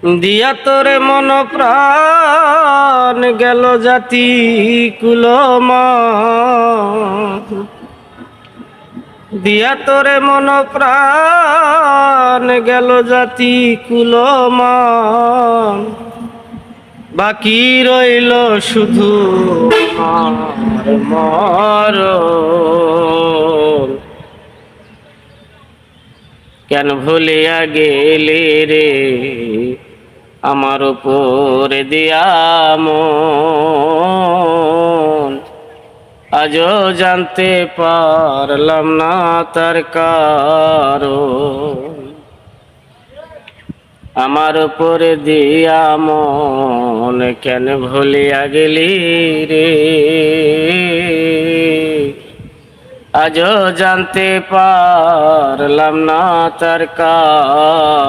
দিয়া তোরে মন প্রাণ গেল জাতি কুলমা, দিয়া তোরে মন প্রাণ গেল জাতি কুলমান, বাকি রইল শুধু আমার মরণ। কেন ভুলিয়া গেলি রে আমার উপর দিয়া মন, আজও জানতে পারলাম না তার কারণ। আমার উপরে দিয়া মন কেন ভুলিয়া গেলি রে, আজও জানতে পারলাম না তার কারণ।